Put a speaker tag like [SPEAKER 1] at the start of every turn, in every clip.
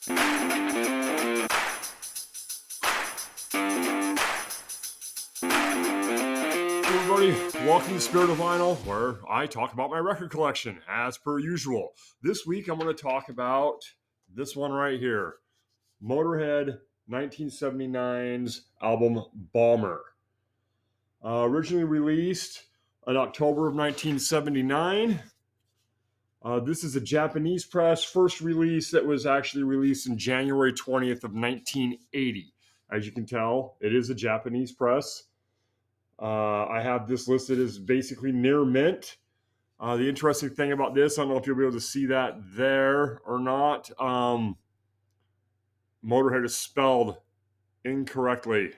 [SPEAKER 1] Everybody, welcome to Spirit of Vinyl, where I talk about my record collection, as per usual. This week, I'm going to talk about this one right here, Motorhead 1979's album Bomber. Originally released in October of 1979. This is a Japanese press, first release that was actually released in January 20th of 1980. As you can tell, it is a Japanese press. I have this listed as basically near mint. The interesting thing about this, I don't know if you'll be able to see that there or not. Motorhead is spelled incorrectly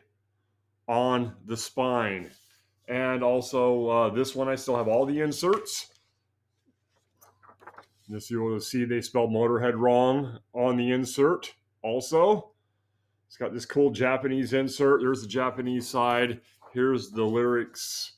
[SPEAKER 1] on the spine. And also this one, I still have all the inserts. This you will see they spelled Motorhead wrong on the insert also. It's got this cool Japanese insert. There's the Japanese side. Here's the lyrics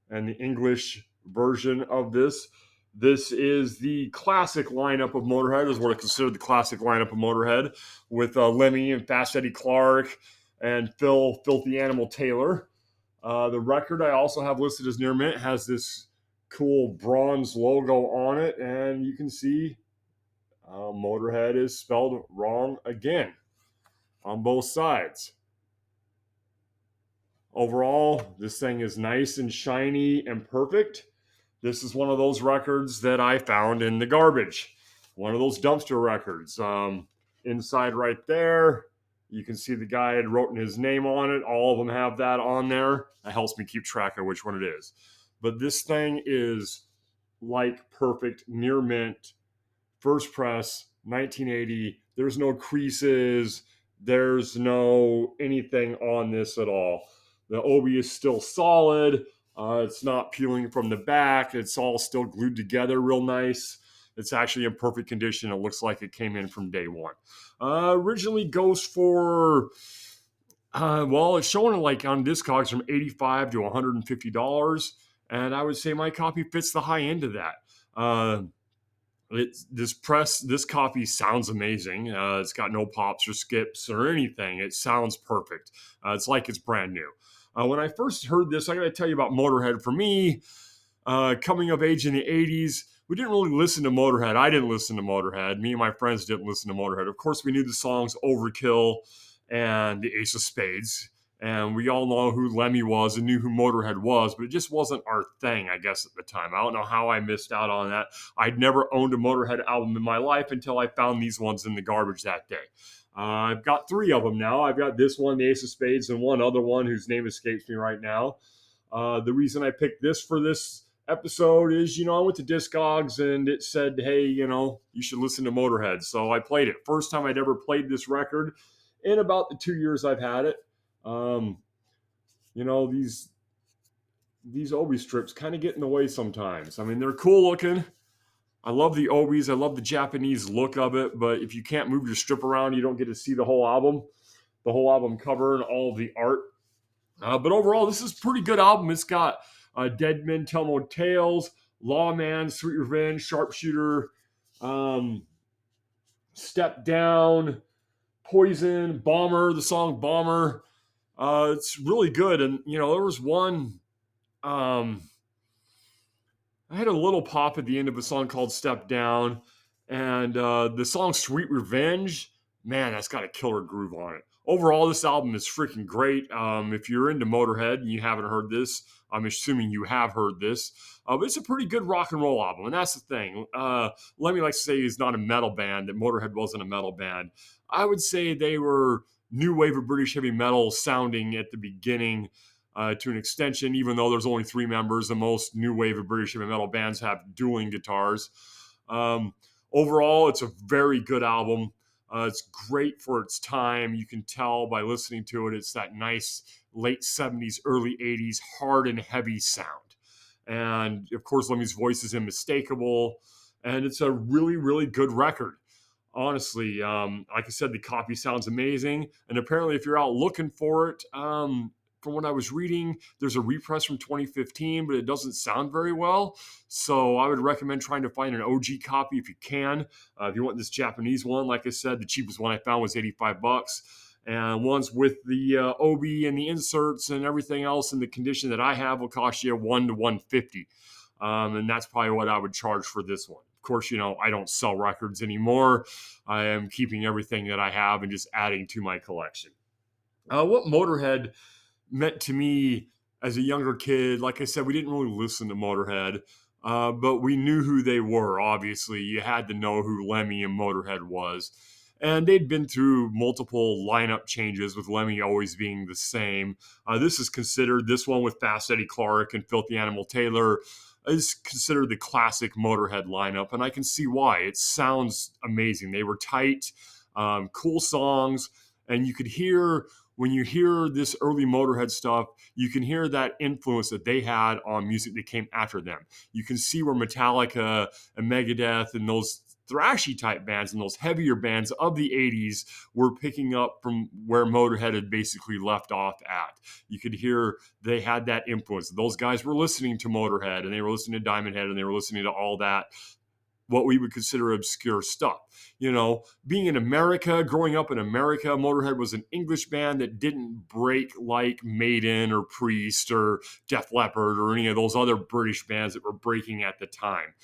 [SPEAKER 1] and the English version of this. This is the classic lineup of Motorhead, is what I consider the classic lineup of Motorhead, with Lemmy and Fast Eddie Clarke and Phil Filthy Animal Taylor. The record I also have listed as near mint has this cool bronze logo on it, and you can see Motorhead is spelled wrong again on both sides. Overall, this thing is nice and shiny and perfect. This is one of those records that I found in the garbage. One of those dumpster records. Inside right there, you can see the guy had written his name on it. All of them have that on there. That helps me keep track of which one it is. But this thing is like perfect, near mint, first press, 1980. There's no creases. There's no anything on this at all. The obi is still solid. It's not peeling from the back. It's all still glued together real nice. It's actually in perfect condition. It looks like it came in from day one. Originally goes for, it's showing like on Discogs from $85 to $150. And I would say my copy fits the high end of that. This copy sounds amazing. It's got no pops or skips or anything. It sounds perfect. It's like it's brand new. When I first heard this, I got to tell you about Motorhead. For me, coming of age in the 80s, we didn't really listen to Motorhead. I didn't listen to Motorhead. Me and my friends didn't listen to Motorhead. Of course, we knew the songs Overkill and the Ace of Spades. And we all know who Lemmy was and knew who Motorhead was, but it just wasn't our thing, I guess, at the time. I don't know how I missed out on that. I'd never owned a Motorhead album in my life until I found these ones in the garbage that day. I've got 3 of them now. I've got this one, the Ace of Spades, and one other one whose name escapes me right now. The reason I picked this for this episode is, I went to Discogs and it said, hey, you should listen to Motorhead. So I played it. First time I'd ever played this record in about the 2 years I've had it. These obi strips kind of get in the way sometimes. I mean, they're cool looking. I love the obis. I love the Japanese look of it. But if you can't move your strip around, you don't get to see the whole album cover and all of the art. But overall, this is a pretty good album. It's got Dead Men Tell No Tales, Lawman, Sweet Revenge, Sharpshooter, Step Down, Poison, Bomber, the song Bomber. It's really good. And, there was one, I had a little pop at the end of a song called Step Down. And the song Sweet Revenge, man, that's got a killer groove on it. Overall, this album is freaking great. If you're into Motorhead and you haven't heard this, I'm assuming you have heard this. But it's a pretty good rock and roll album. And that's the thing. Lemmy likes to say he's not a metal band, that Motorhead wasn't a metal band. I would say they were new wave of British heavy metal sounding at the beginning to an extension, even though there's only 3 members. The most new wave of British heavy metal bands have dueling guitars. Overall, it's a very good album. It's great for its time. You can tell by listening to it, it's that nice late 70s, early 80s, hard and heavy sound. And, of course, Lemmy's voice is unmistakable. And it's a really, really good record. Honestly, like I said, the copy sounds amazing. And apparently, if you're out looking for it, from what I was reading, there's a repress from 2015, but it doesn't sound very well. So I would recommend trying to find an OG copy if you can. If you want this Japanese one, like I said, the cheapest one I found was $85. And ones with the OB and the inserts and everything else in the condition that I have will cost you $1 to $150. And that's probably what I would charge for this one. Of course, I don't sell records anymore. I am keeping everything that I have and just adding to my collection. What Motorhead meant to me as a younger kid, like I said, we didn't really listen to Motorhead, but we knew who they were. Obviously, you had to know who Lemmy and Motorhead was. And they'd been through multiple lineup changes, with Lemmy always being the same. This one with Fast Eddie Clarke and Filthy Animal Taylor is considered the classic Motorhead lineup, and I can see why. It sounds amazing. They were tight, cool songs, and you could hear, when you hear this early Motorhead stuff, you can hear that influence that they had on music that came after them. You can see where Metallica and Megadeth and those thrashy type bands and those heavier bands of the 80s were picking up from where Motorhead had basically left off at. You could hear they had that influence. Those guys were listening to Motorhead, and they were listening to Diamond Head, and they were listening to all that, what we would consider obscure stuff. Being in America, growing up in America, Motorhead was an English band that didn't break like Maiden or Priest or Def Leppard or any of those other British bands that were breaking at the time.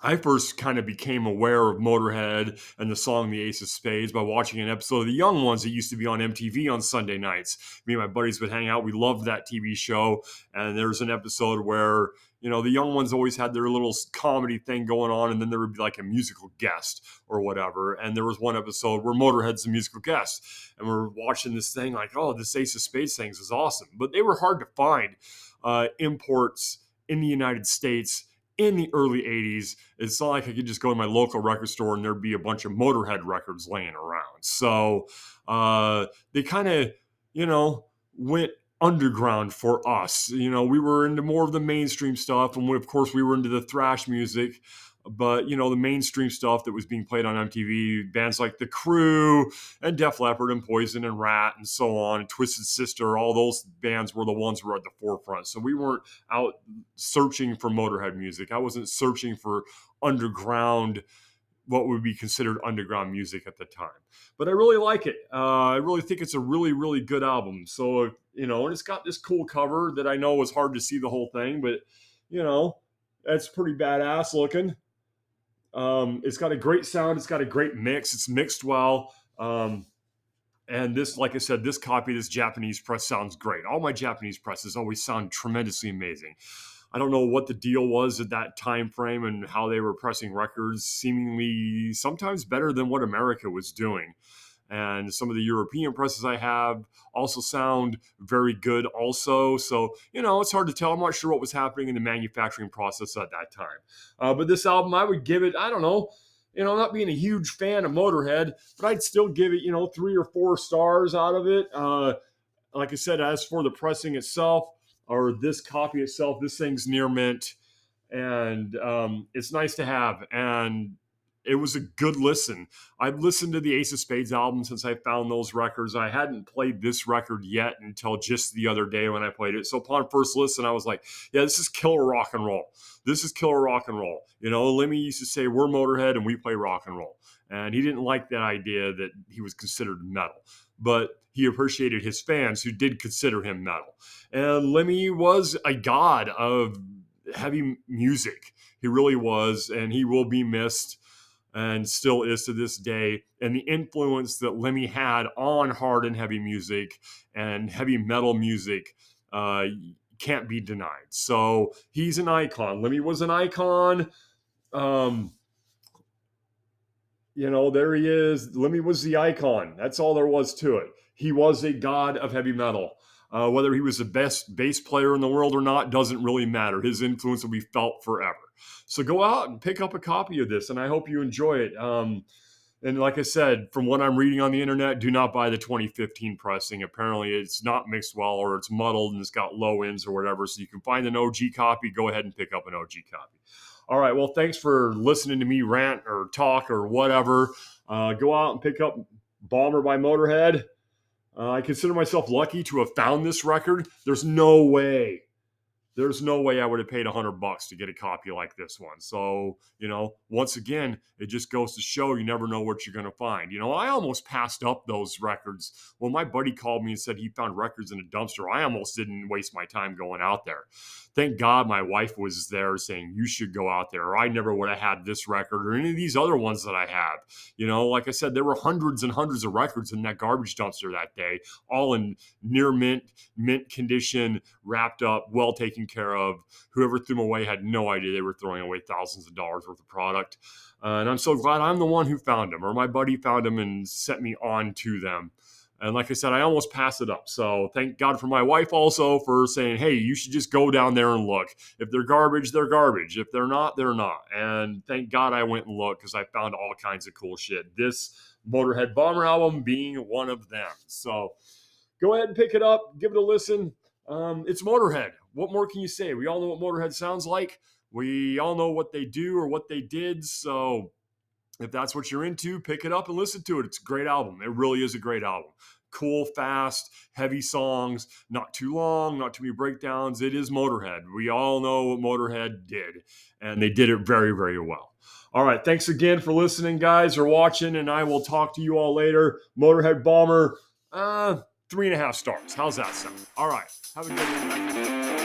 [SPEAKER 1] I first kind of became aware of Motorhead and the song The Ace of Spades by watching an episode of The Young Ones that used to be on MTV on Sunday nights. Me and my buddies would hang out. We loved that TV show. And there's an episode where, the Young Ones always had their little comedy thing going on, and then there would be like a musical guest or whatever. And there was one episode where Motorhead's a musical guest. And we're watching this thing like, oh, this Ace of Spades thing is awesome. But they were hard to find imports in the United States in the early 80s. It's not like I could just go to my local record store and there'd be a bunch of Motorhead records laying around. So they kind of, went underground for us. We were into more of the mainstream stuff. And of course, we were into the thrash music. But, the mainstream stuff that was being played on MTV, bands like The Crew and Def Leppard and Poison and Rat and so on, and Twisted Sister, all those bands were the ones who were at the forefront. So we weren't out searching for Motorhead music. I wasn't searching for underground, what would be considered underground music at the time. But I really like it. I really think it's a really, really good album. So, and it's got this cool cover that I know was hard to see the whole thing, but, that's pretty badass looking. It's got a great sound. It's got a great mix. It's mixed well. And this, like I said, this copy, this Japanese press sounds great. All my Japanese presses always sound tremendously amazing. I don't know what the deal was at that time frame and how they were pressing records, seemingly sometimes better than what America was doing. And some of the European presses I have also sound very good also. So, it's hard to tell. I'm not sure what was happening in the manufacturing process at that time. But this album, I would give it, I don't know, not being a huge fan of Motorhead, but I'd still give it, 3 or 4 stars out of it. Like I said, as for the pressing itself, or this copy itself, this thing's near mint. And it's nice to have. And it was a good listen. I've listened to the Ace of Spades album since I found those records. I hadn't played this record yet until just the other day when I played it. So upon first listen, I was like, yeah, this is killer rock and roll. This is killer rock and roll. Lemmy used to say, we're Motorhead and we play rock and roll. And he didn't like that idea that he was considered metal. But he appreciated his fans who did consider him metal. And Lemmy was a god of heavy music. He really was, and he will be missed. And still is to this day. And the influence that Lemmy had on hard and heavy music and heavy metal music can't be denied. So he's an icon. Lemmy was an icon. There he is. Lemmy was the icon. That's all there was to it. He was a god of heavy metal. Whether he was the best bass player in the world or not doesn't really matter. His influence will be felt forever. So go out and pick up a copy of this, and I hope you enjoy it. And like I said, from what I'm reading on the internet, do not buy the 2015 pressing. Apparently, it's not mixed well, or it's muddled, and it's got low ends or whatever. So you can find an OG copy. Go ahead and pick up an OG copy. All right, well, thanks for listening to me rant or talk or whatever. Go out and pick up Bomber by Motorhead. I consider myself lucky to have found this record. There's no way I would have paid $100 to get a copy like this one. So, once again, it just goes to show you never know what you're going to find. I almost passed up those records. When my buddy called me and said he found records in a dumpster, I almost didn't waste my time going out there. Thank God my wife was there saying, you should go out there, or I never would have had this record or any of these other ones that I have. Like I said, there were hundreds and hundreds of records in that garbage dumpster that day, all in near mint condition, wrapped up, well taken care of. Whoever threw them away had no idea they were throwing away thousands of dollars worth of product. And I'm so glad I'm the one who found them, or my buddy found them and sent me on to them. And like I said, I almost passed it up. So thank God for my wife also for saying, hey, you should just go down there and look. If they're garbage, they're garbage. If they're not, they're not. And thank God I went and looked, because I found all kinds of cool shit. This Motorhead Bomber album being one of them. So go ahead and pick it up. Give it a listen. It's Motorhead. What more can you say? We all know what Motorhead sounds like. We all know what they do or what they did. So if that's what you're into, pick it up and listen to it. It's a great album. It really is a great album. Cool, fast, heavy songs, not too long, not too many breakdowns. It is Motorhead. We all know what Motorhead did, and they did it very, very well. All right, thanks again for listening, guys, or watching, and I will talk to you all later. Motorhead Bomber, 3.5 stars. How's that sound? All right, have a good one.